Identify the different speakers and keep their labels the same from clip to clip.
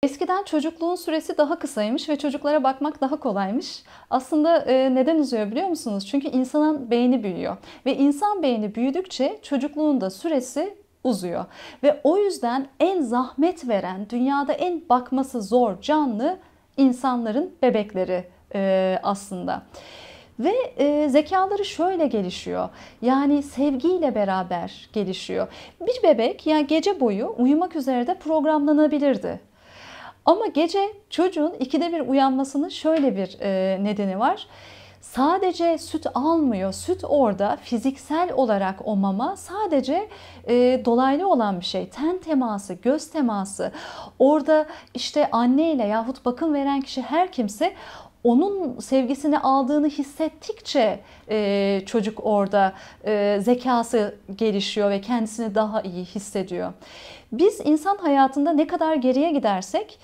Speaker 1: Eskiden çocukluğun süresi daha kısaymış ve çocuklara bakmak daha kolaymış. Aslında neden uzuyor biliyor musunuz? Çünkü insanın beyni büyüyor ve insan beyni büyüdükçe çocukluğun da süresi uzuyor. Ve o yüzden en zahmet veren, dünyada en bakması zor canlı insanların bebekleri aslında. Ve zekaları şöyle gelişiyor. Yani sevgiyle beraber gelişiyor. Bir bebek yani gece boyu uyumak üzere de programlanabilirdi. Ama gece çocuğun ikide bir uyanmasının şöyle bir nedeni var. Sadece süt almıyor. Süt orada fiziksel olarak o mama sadece dolaylı olan bir şey. Ten teması, göz teması. Orada işte anneyle yahut bakım veren kişi her kimse onun sevgisini aldığını hissettikçe çocuk orada zekası gelişiyor ve kendisini daha iyi hissediyor. Biz insan hayatında ne kadar geriye gidersek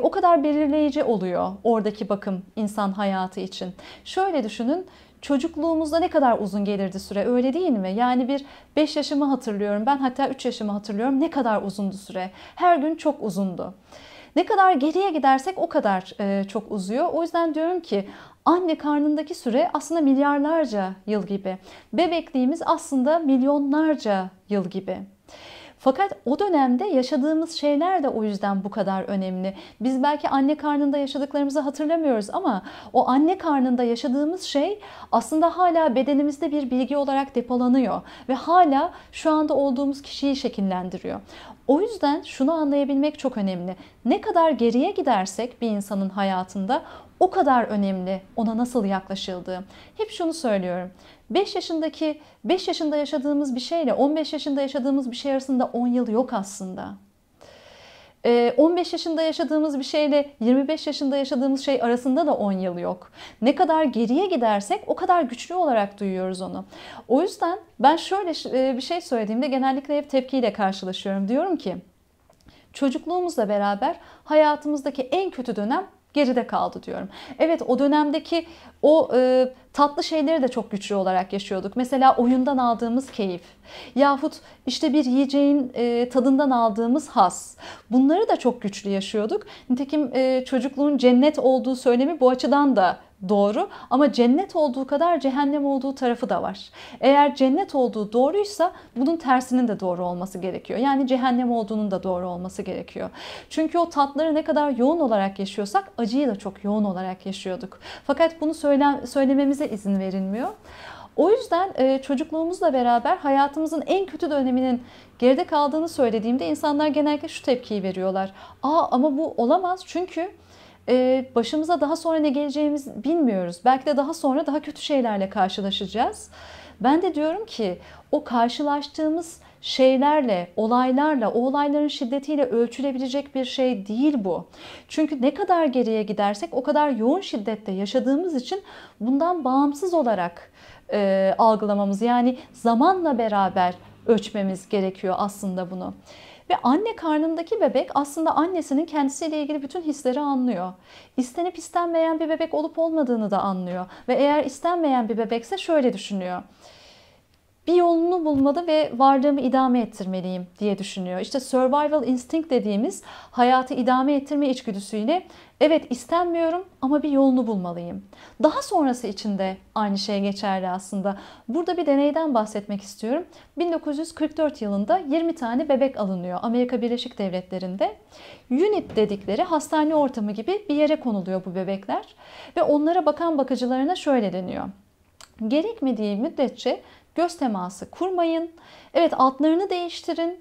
Speaker 1: o kadar belirleyici oluyor oradaki bakım insan hayatı için. Şöyle düşünün. Çocukluğumuzda ne kadar uzun gelirdi süre, öyle değil mi? Yani bir 5 yaşımı hatırlıyorum ben, hatta 3 yaşımı hatırlıyorum. Ne kadar uzundu süre. Her gün çok uzundu. Ne kadar geriye gidersek o kadar çok uzuyor. O yüzden diyorum ki anne karnındaki süre aslında milyarlarca yıl gibi. Bebekliğimiz aslında milyonlarca yıl gibi. Fakat o dönemde yaşadığımız şeyler de o yüzden bu kadar önemli. Biz belki anne karnında yaşadıklarımızı hatırlamıyoruz ama o anne karnında yaşadığımız şey aslında hala bedenimizde bir bilgi olarak depolanıyor ve hala şu anda olduğumuz kişiyi şekillendiriyor. O yüzden şunu anlayabilmek çok önemli. Ne kadar geriye gidersek bir insanın hayatında o kadar önemli ona nasıl yaklaşıldığı. Hep şunu söylüyorum. 5 yaşında yaşadığımız bir şeyle 15 yaşında yaşadığımız bir şey arasında 10 yıl yok aslında. 15 yaşında yaşadığımız bir şeyle 25 yaşında yaşadığımız şey arasında da 10 yıl yok. Ne kadar geriye gidersek o kadar güçlü olarak duyuyoruz onu. O yüzden ben şöyle bir şey söylediğimde genellikle hep tepkiyle karşılaşıyorum. Diyorum ki çocukluğumuzla beraber hayatımızdaki en kötü dönem geride kaldı diyorum. Evet, o dönemdeki o tatlı şeyleri de çok güçlü olarak yaşıyorduk. Mesela oyundan aldığımız keyif yahut işte bir yiyeceğin tadından aldığımız haz. Bunları da çok güçlü yaşıyorduk. Nitekim çocukluğun cennet olduğu söylemi bu açıdan da doğru. Ama cennet olduğu kadar cehennem olduğu tarafı da var. Eğer cennet olduğu doğruysa bunun tersinin de doğru olması gerekiyor. Yani cehennem olduğunun da doğru olması gerekiyor. Çünkü o tatları ne kadar yoğun olarak yaşıyorsak acıyı da çok yoğun olarak yaşıyorduk. Fakat bunu söylememize izin verilmiyor. O yüzden çocukluğumuzla beraber hayatımızın en kötü döneminin geride kaldığını söylediğimde insanlar genellikle şu tepkiyi veriyorlar. Ama bu olamaz çünkü başımıza daha sonra ne geleceğimizi bilmiyoruz. Belki de daha sonra daha kötü şeylerle karşılaşacağız. Ben de diyorum ki o karşılaştığımız şeylerle, olaylarla, o olayların şiddetiyle ölçülebilecek bir şey değil bu. Çünkü ne kadar geriye gidersek o kadar yoğun şiddette yaşadığımız için bundan bağımsız olarak algılamamız, yani zamanla beraber ölçmemiz gerekiyor aslında bunu. Ve anne karnındaki bebek aslında annesinin kendisiyle ilgili bütün hisleri anlıyor. İstenip istenmeyen bir bebek olup olmadığını da anlıyor. Ve eğer istenmeyen bir bebekse şöyle düşünüyor. Bir yolunu bulmalı ve varlığımı idame ettirmeliyim diye düşünüyor. İşte survival instinct dediğimiz hayatı idame ettirme içgüdüsüyle evet istenmiyorum ama bir yolunu bulmalıyım. Daha sonrası için de aynı şey geçerli aslında. Burada bir deneyden bahsetmek istiyorum. 1944 yılında 20 tane bebek alınıyor Amerika Birleşik Devletleri'nde. Unit dedikleri hastane ortamı gibi bir yere konuluyor bu bebekler. Ve onlara bakan bakıcılarına şöyle deniyor. Gerekmediği müddetçe göz teması kurmayın. Evet, altlarını değiştirin.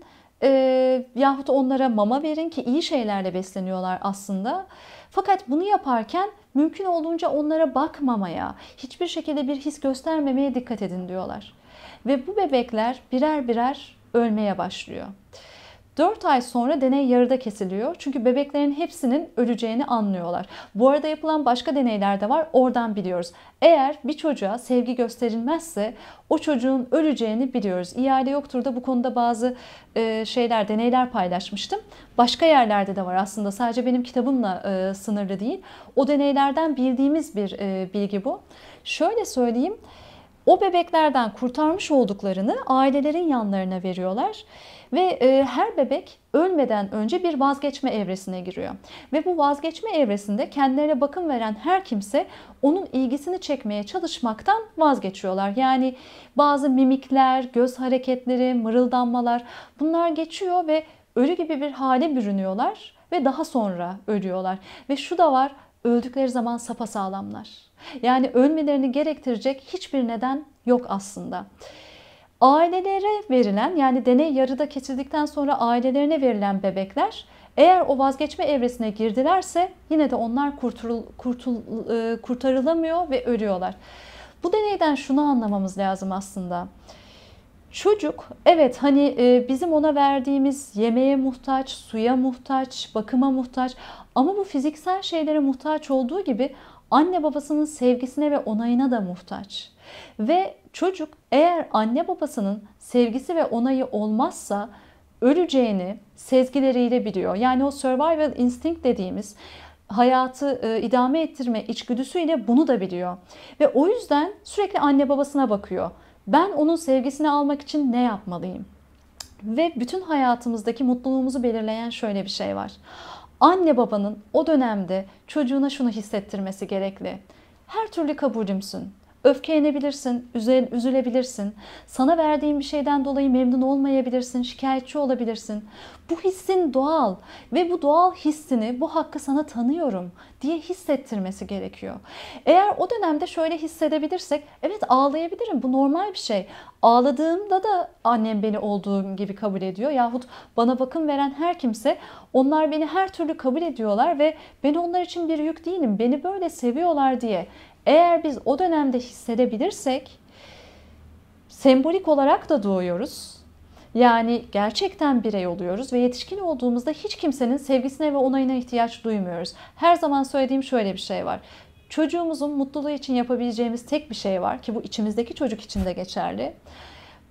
Speaker 1: Yahut onlara mama verin ki iyi şeylerle besleniyorlar aslında. Fakat bunu yaparken mümkün olduğunca onlara bakmamaya, hiçbir şekilde bir his göstermemeye dikkat edin diyorlar. Ve bu bebekler birer birer ölmeye başlıyor. 4 ay sonra deney yarıda kesiliyor. Çünkü bebeklerin hepsinin öleceğini anlıyorlar. Bu arada yapılan başka deneyler de var. Oradan biliyoruz. Eğer bir çocuğa sevgi gösterilmezse o çocuğun öleceğini biliyoruz. İade yoktur da bu konuda bazı deneyler paylaşmıştım. Başka yerlerde de var aslında. Sadece benim kitabımla sınırlı değil. O deneylerden bildiğimiz bir bilgi bu. Şöyle söyleyeyim. O bebeklerden kurtarmış olduklarını ailelerin yanlarına veriyorlar. Ve her bebek ölmeden önce bir vazgeçme evresine giriyor. Ve bu vazgeçme evresinde kendilerine bakım veren her kimse onun ilgisini çekmeye çalışmaktan vazgeçiyorlar. Yani bazı mimikler, göz hareketleri, mırıldanmalar, bunlar geçiyor ve ölü gibi bir hale bürünüyorlar ve daha sonra ölüyorlar. Ve şu da var, öldükleri zaman sapasağlamlar. Yani ölmelerini gerektirecek hiçbir neden yok aslında. Ailelere verilen, yani deney yarıda kesildikten sonra ailelerine verilen bebekler eğer o vazgeçme evresine girdilerse yine de onlar kurtarılamıyor ve ölüyorlar. Bu deneyden şunu anlamamız lazım aslında. Çocuk evet hani bizim ona verdiğimiz yemeğe muhtaç, suya muhtaç, bakıma muhtaç, ama bu fiziksel şeylere muhtaç olduğu gibi anne babasının sevgisine ve onayına da muhtaç. Ve çocuk eğer anne babasının sevgisi ve onayı olmazsa öleceğini sezgileriyle biliyor. Yani o survival instinct dediğimiz hayatı idame ettirme içgüdüsüyle bunu da biliyor. Ve o yüzden sürekli anne babasına bakıyor. Ben onun sevgisini almak için ne yapmalıyım? Ve bütün hayatımızdaki mutluluğumuzu belirleyen şöyle bir şey var. Anne babanın o dönemde çocuğuna şunu hissettirmesi gerekli. Her türlü kabulümsün. Öfkelenebilirsin, üzülebilirsin. Sana verdiğim bir şeyden dolayı memnun olmayabilirsin, şikayetçi olabilirsin. Bu hissin doğal ve bu doğal hissini, bu hakkı sana tanıyorum diye hissettirmesi gerekiyor. Eğer o dönemde şöyle hissedebilirsek, evet ağlayabilirim, bu normal bir şey. Ağladığımda da annem beni olduğum gibi kabul ediyor. Yahut bana bakım veren her kimse, onlar beni her türlü kabul ediyorlar ve ben onlar için bir yük değilim, beni böyle seviyorlar diye. Eğer biz o dönemde hissedebilirsek, sembolik olarak da doğuyoruz. Yani gerçekten birey oluyoruz ve yetişkin olduğumuzda hiç kimsenin sevgisine ve onayına ihtiyaç duymuyoruz. Her zaman söylediğim şöyle bir şey var. Çocuğumuzun mutluluğu için yapabileceğimiz tek bir şey var ki bu içimizdeki çocuk için de geçerli.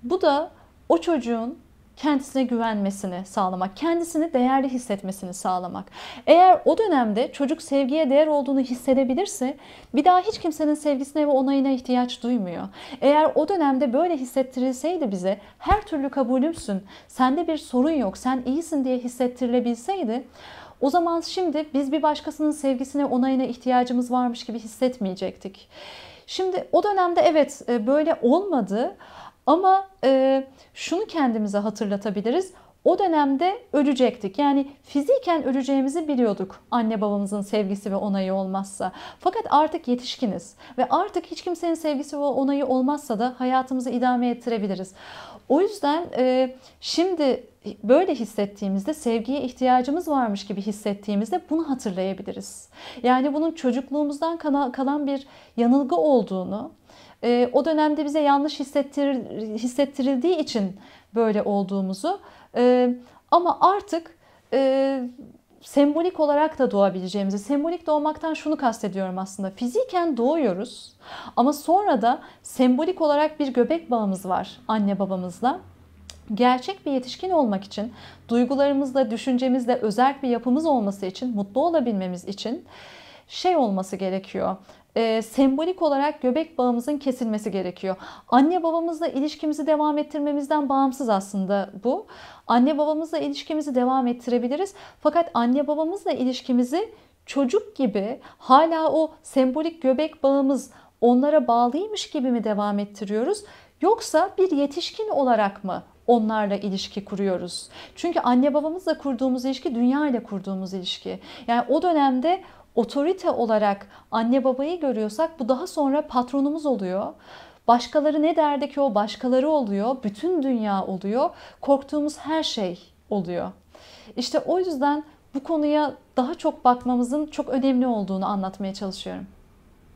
Speaker 1: Bu da o çocuğun kendisine güvenmesini sağlamak, kendisini değerli hissetmesini sağlamak. Eğer o dönemde çocuk sevgiye değer olduğunu hissedebilirse bir daha hiç kimsenin sevgisine ve onayına ihtiyaç duymuyor. Eğer o dönemde böyle hissettirilseydi bize, her türlü kabulümsün, sende bir sorun yok, sen iyisin diye hissettirilebilseydi, o zaman şimdi biz bir başkasının sevgisine, onayına ihtiyacımız varmış gibi hissetmeyecektik. Şimdi o dönemde evet böyle olmadı. Ama şunu kendimize hatırlatabiliriz. O dönemde ölecektik. Yani fiziken öleceğimizi biliyorduk anne babamızın sevgisi ve onayı olmazsa. Fakat artık yetişkiniz ve artık hiç kimsenin sevgisi ve onayı olmazsa da hayatımızı idame ettirebiliriz. O yüzden şimdi böyle hissettiğimizde, sevgiye ihtiyacımız varmış gibi hissettiğimizde bunu hatırlayabiliriz. Yani bunun çocukluğumuzdan kalan bir yanılgı olduğunu, o dönemde bize yanlış hissettirildiği için böyle olduğumuzu, ama artık sembolik olarak da doğabileceğimizi, sembolik doğmaktan şunu kastediyorum aslında. Fiziken doğuyoruz ama sonra da sembolik olarak bir göbek bağımız var anne babamızla. Gerçek bir yetişkin olmak için, duygularımızla, düşüncemizle özerk bir yapımız olması için, mutlu olabilmemiz için şey olması gerekiyor. Sembolik olarak göbek bağımızın kesilmesi gerekiyor. Anne babamızla ilişkimizi devam ettirmemizden bağımsız aslında bu. Anne babamızla ilişkimizi devam ettirebiliriz. Fakat anne babamızla ilişkimizi çocuk gibi hala o sembolik göbek bağımız onlara bağlıymış gibi mi devam ettiriyoruz? Yoksa bir yetişkin olarak mı onlarla ilişki kuruyoruz? Çünkü anne babamızla kurduğumuz ilişki dünya ile kurduğumuz ilişki. Yani o dönemde otorite olarak anne babayı görüyorsak bu daha sonra patronumuz oluyor. Başkaları ne derdi ki o başkaları oluyor. Bütün dünya oluyor. Korktuğumuz her şey oluyor. İşte o yüzden bu konuya daha çok bakmamızın çok önemli olduğunu anlatmaya çalışıyorum.